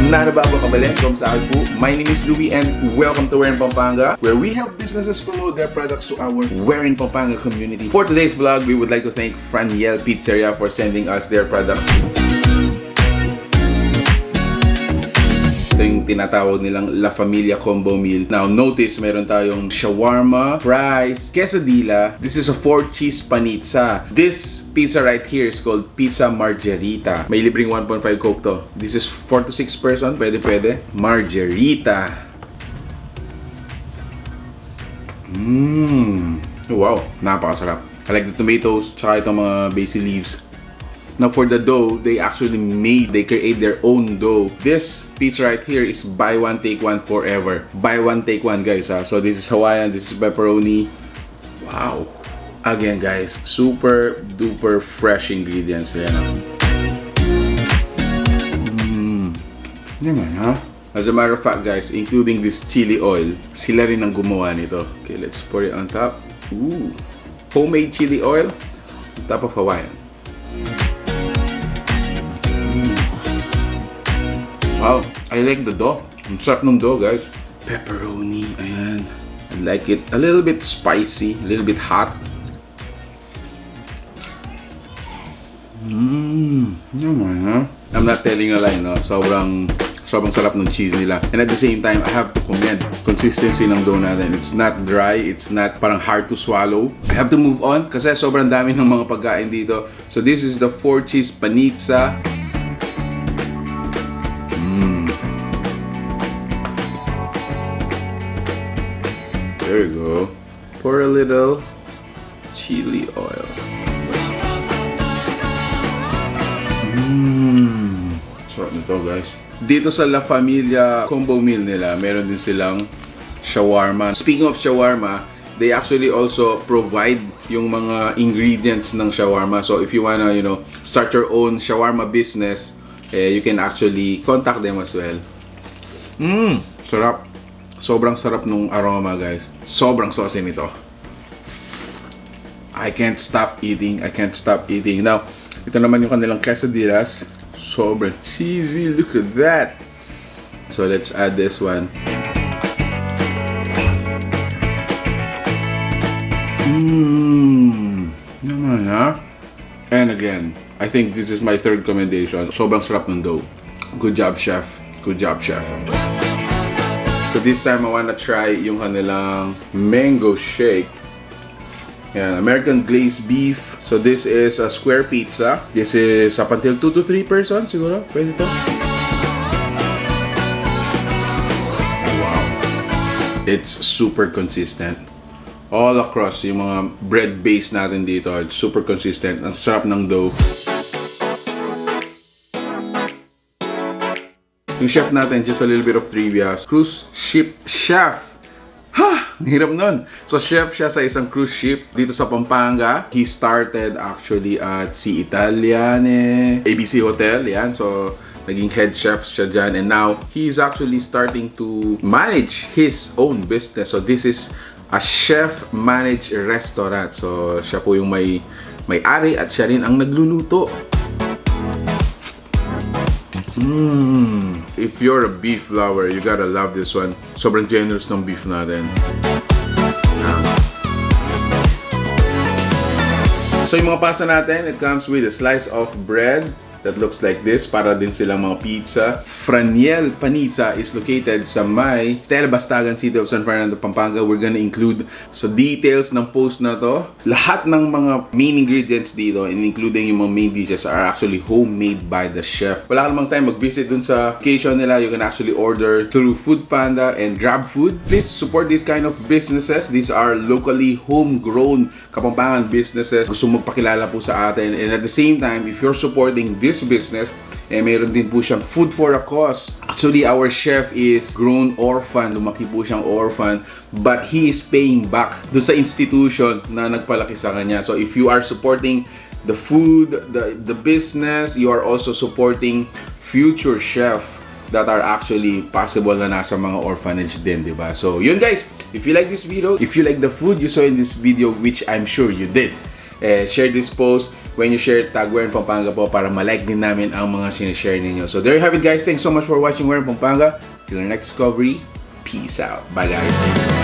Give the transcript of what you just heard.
Na nababakabalik from sa akin po. My name is Louie and welcome to Where in Pampanga, where we help businesses promote their products to our Where in Pampanga community. For today's vlog, we would like to thank Franiel Pizzeria for sending us their products. Ito yung tinatawag nilang La Familia Combo Meal. Now, notice meron tayong shawarma, fries, quesadilla. This is a 4-cheese panizza. This pizza right here is called Pizza Margherita. May libreng 1.5 Coke to. This is 4 to 6 person. Pwede. Margherita. Wow, napakasarap. I like the tomatoes, tsaka itong mga basil leaves. Now for the dough, they create their own dough. This pizza right here is buy one, take one forever. Buy one, take one, guys. So this is Hawaiian, this is pepperoni. Wow. Again, guys, super duper fresh ingredients. As a matter of fact, guys, including this chili oil, sila rin ang gumawa nito. Okay, let's pour it on top. Ooh. Homemade chili oil on top of Hawaiian. Wow, I like the dough. Ang sarap ng dough, guys. Pepperoni, ayan. I like it a little bit spicy, a little bit hot. I'm not telling a lie, no? Sobrang sarap ng cheese nila. And at the same time, I have to commend consistency ng dough natin. It's not dry, it's not parang hard to swallow. I have to move on kasi sobrang dami ng mga pagkain dito. So this is the 4-cheese panizza. There you go. Pour a little chili oil. Sarap nito, guys. Dito sa La Familia Combo Meal nila, meron din silang shawarma. Speaking of shawarma, they actually also provide yung mga ingredients ng shawarma. So if you wanna, start your own shawarma business, you can actually contact them as well. Sarap. Sobrang sarap nung aroma, guys. Sobrang saucy nito. I can't stop eating. Now, ito naman yung kanilang quesadillas. Sobrang cheesy. Look at that. So, let's add this one. Naman, ha? And again, I think this is my third commendation. Sobrang sarap ng dough. Good job, chef. Good job, chef. So this time I wanna try yung kanilang mango shake. Yan, American glazed beef. So this is a square pizza. This is up until 2 to 3 person siguro. Pwede to. Wow. It's super consistent. All across yung mga bread base natin dito. It's super consistent. Ang sarap ng dough. Yung chef natin, just a little bit of trivia. Cruise ship chef. Ha! Hirap nun. So chef siya sa isang cruise ship dito sa Pampanga. He started actually at Si Italiane, ABC Hotel. Yan. So naging head chef siya dyan. And now, he's actually starting to manage his own business. So this is a chef-managed restaurant. So siya po yung may-ari at siya rin ang nagluluto. If you're a beef lover, you gotta love this one. Sobrang generous ng beef natin. So yung mga pasta natin, it comes with a slice of bread that looks like this. Para din silang mga pizza. Franiel Panizza is located sa may Telabastagan, City of San Fernando, Pampanga. We're gonna include sa details ng post na to. Lahat ng mga main ingredients dito, including yung mga main dishes, are actually homemade by the chef. Wala ka namang time mag-visit dun sa location nila. You can actually order through foodpanda and Grabfood. Please support these kind of businesses. These are locally homegrown Kapampangan businesses. Gusto magpakilala po sa atin. And at the same time, if you're supporting this business, meron din po siyang food for a cause. Actually, our chef is grown orphan. Lumaki po siyang orphan. But he is paying back doon sa institution na nagpalaki sa kanya. So if you are supporting the food, the business, you are also supporting future chef that are actually possible na nasa mga orphanage din, diba? So yun, guys. If you like this video, if you like the food you saw in this video, which I'm sure you did, share this post when you share, tag Where in Pampanga po para malike din namin ang mga sinishare ninyo. So there you have it guys. Thanks so much for watching Where in Pampanga. Till our next discovery. Peace out. Bye guys.